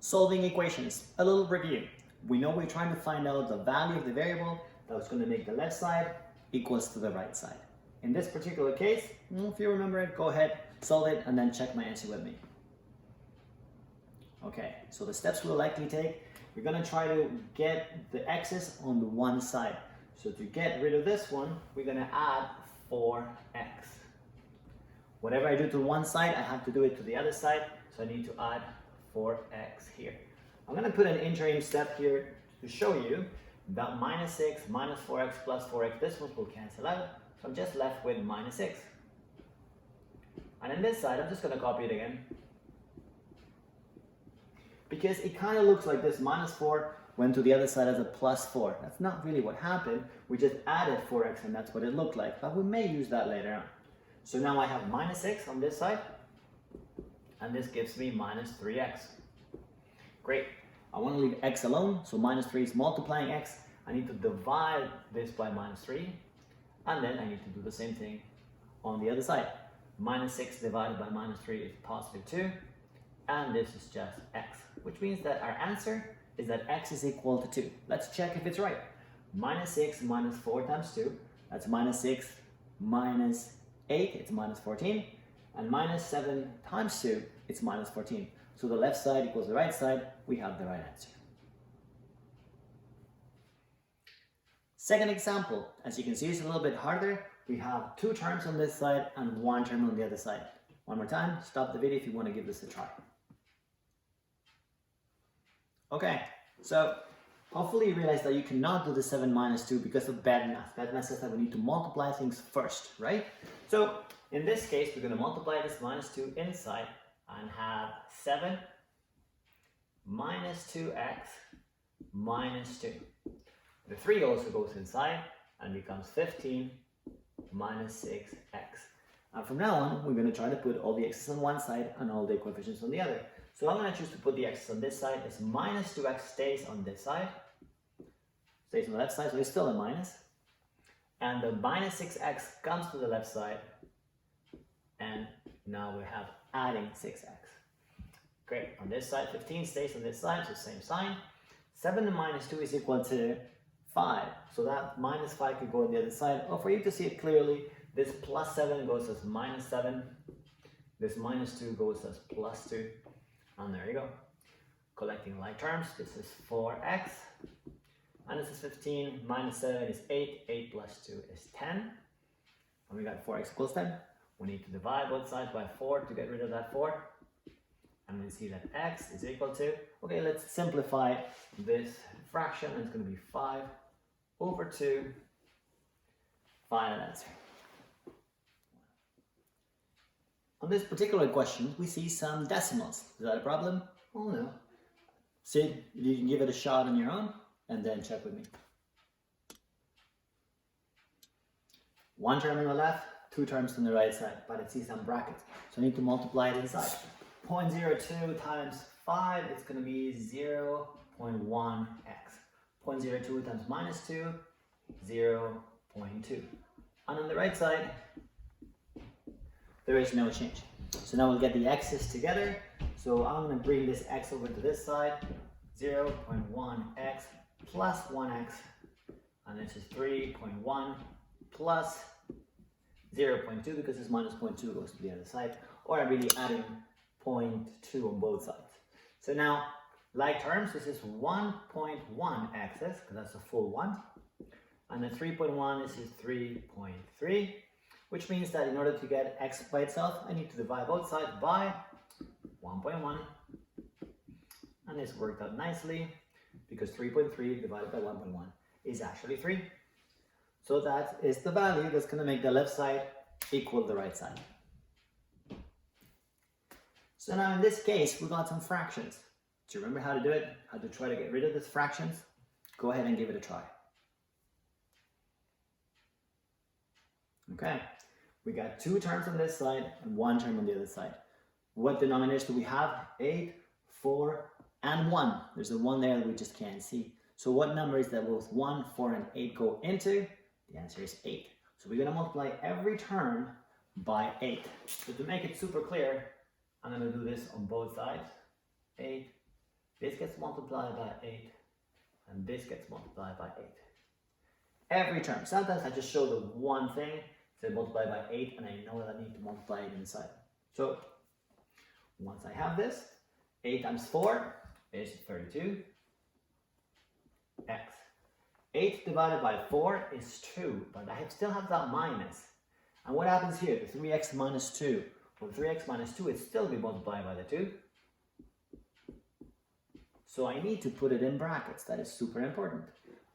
Solving equations, a little review. We know we're trying to find out the value of the variable that was going to make the left side equals to the right side. In this particular case, if you remember it, go ahead, solve it, and then check my answer with me. Okay, so the steps we'll likely take, we're going to try to get the x's on the one side. So to get rid of this one, we're going to add 4x. Whatever I do to one side, I have to do it to the other side, so I need to add 4x here. I'm going to put an interim step here to show you that minus 6 minus 4x plus 4x, this one will cancel out, so I'm just left with minus 6. And on this side, I'm just going to copy it again, because it kind of looks like this minus 4 went to the other side as a plus 4. That's not really what happened. We just added 4x and that's what it looked like, but we may use that later on. So now I have minus 6 on this side, and this gives me minus 3x. Great. I want to leave x alone, so minus 3 is multiplying x. I need to divide this by minus 3, and then I need to do the same thing on the other side. Minus 6 divided by minus 3 is positive 2, and this is just x, which means that our answer is that x is equal to 2. Let's check if it's right. Minus 6 minus 4 times 2, that's minus 6 minus 8, it's minus 14, and minus 7 times 2, it's minus 14. So the left side equals the right side, we have the right answer. Second example, as you can see, it's a little bit harder. We have 2 terms on this side and 1 term on the other side. One more time, stop the video if you want to give this a try. Okay, so hopefully you realize that you cannot do the 7 minus 2 because of bad math. Bad math says that we need to multiply things first, right? So in this case, we're going to multiply this minus 2 inside and have 7 minus 2x minus 2. The 3 also goes inside and becomes 15 minus 6x. And from now on, we're going to try to put all the x's on one side and all the coefficients on the other. So I'm going to choose to put the x's on this side. It's minus 2x stays on this side. Stays on the left side, so it's still a minus. And the minus 6x comes to the left side. And now we have adding 6x. Great. On this side, 15 stays on this side, so same sign. 7 minus 2 is equal to 5. So that minus 5 could go on the other side. Or for you to see it clearly, this plus 7 goes as minus 7. This minus 2 goes as plus 2. And there you go. Collecting like terms, this is 4x. And this is 15. Minus 7 is 8. 8 plus 2 is 10. And we got 4x equals 10. We need to divide both sides by 4 to get rid of that 4. And we see that x is equal to, okay, let's simplify this fraction. It's going to be 5 over 2, final answer. On this particular question, we see some decimals. Is that a problem? Oh no. See, you can give it a shot on your own and then check with me. 1 term on the left, 2 terms on the right side, but I see some brackets. So I need to multiply it inside. 0.02 times 5, it's going to be 0.1x. 0.02 times minus 2, 0.2. And on the right side, there is no change. So now we'll get the x's together. So I'm going to bring this x over to this side. 0.1x plus 1x. And this is 3.1 plus 0.2 because this minus 0.2 goes to the other side. Or I'm really adding 0.2 on both sides. So now, like terms, this is 1.1x's because that's a full 1. And then 3.1, this is 3.3. Which means that in order to get x by itself, I need to divide both sides by 1.1. And this worked out nicely because 3.3 divided by 1.1 is actually 3. So that is the value that's going to make the left side equal the right side. So now in this case, we got some fractions. Do you remember how to do it? How to try to get rid of these fractions? Go ahead and give it a try. Okay, we got 2 terms on this side and 1 term on the other side. What denominators do we have? 8, 4, and 1. There's a 1 there that we just can't see. So what number is that both 1, 4, and 8 go into? The answer is 8. So we're going to multiply every term by 8. So to make it super clear, I'm going to do this on both sides. 8 this gets multiplied by 8, and this gets multiplied by 8. Every term. Sometimes I just show the one thing, say multiply by 8, and I know that I need to multiply it inside. So once I have this, 8 times 4 is 32 x. 8 divided by 4 is 2, but I still have that minus. And what happens here? The 3x minus 2. Well, 3x minus 2 is still be multiplied by the 2. So I need to put it in brackets. That is super important.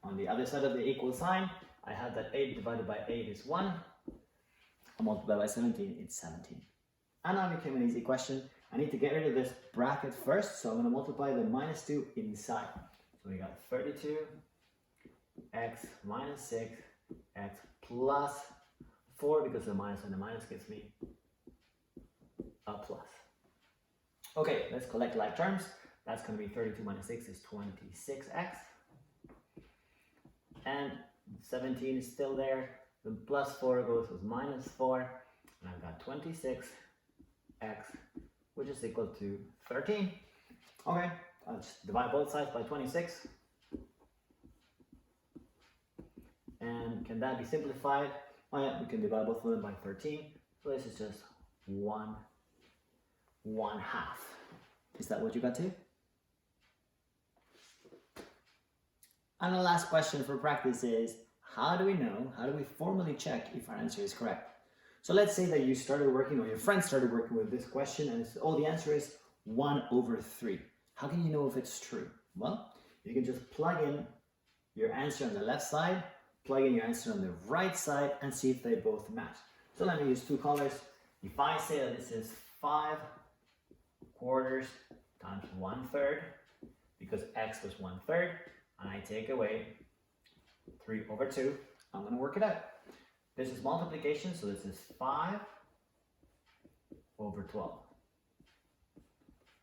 On the other side of the equal sign, I have that 8 divided by 8 is 1. I multiply by 17, it's 17. And now became an easy question. I need to get rid of this bracket first, so I'm going to multiply the minus 2 inside. So we got 32 x minus 6 x plus 4, because the minus and the minus gives me a plus. Okay, let's collect like terms. That's going to be 32 minus 6 is 26x. And 17 is still there. The plus 4 goes with minus 4. And I've got 26x, which is equal to 13. Okay, I'll just divide both sides by 26. And can that be simplified? Oh yeah, we can divide both of them by 13. So this is just 1/1/2. Is that what you got to? And the last question for practice is, how do we formally check if our answer is correct? So let's say that you started working, or your friend started working with this question, and the answer is 1/3. How can you know if it's true? Well, you can just plug in your answer on the left side, plug in your answer on the right side, and see if they both match. So let me use two colors. If I say that this is 5/4 times 1/3, because x was 1/3, and I take away 3/2, I'm going to work it out. This is multiplication, so this is 5/12.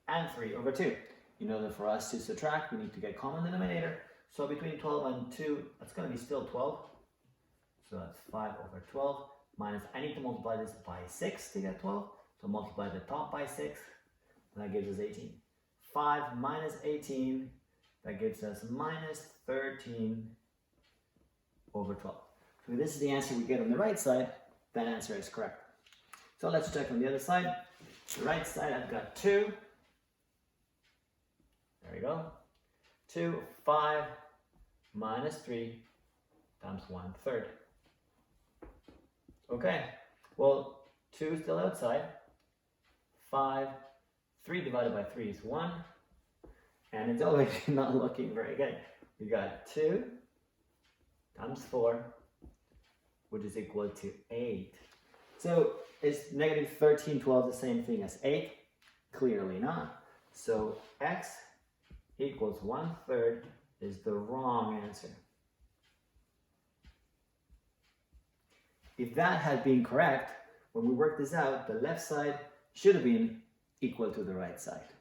And 3/2. You know that for us to subtract, we need to get common denominator. So between 12 and 2, that's going to be still 12. So that's 5/12 minus, I need to multiply this by 6 to get 12. So multiply the top by 6, and that gives us 18. 5 minus 18, that gives us minus 13/12. So this is the answer we get on the right side. That answer is correct. So let's check on the other side. The right side, I've got 2. There we go. 2, 5 minus 3 times 1/3. Okay, well, 2 is still outside. 3 divided by 3 is 1. And it's always not looking very good. We got 2 times 4, which is equal to 8. So is negative 13/12 the same thing as 8? Clearly not. So x equals 1/3 is the wrong answer. If that had been correct, when we worked this out, the left side should have been equal to the right side.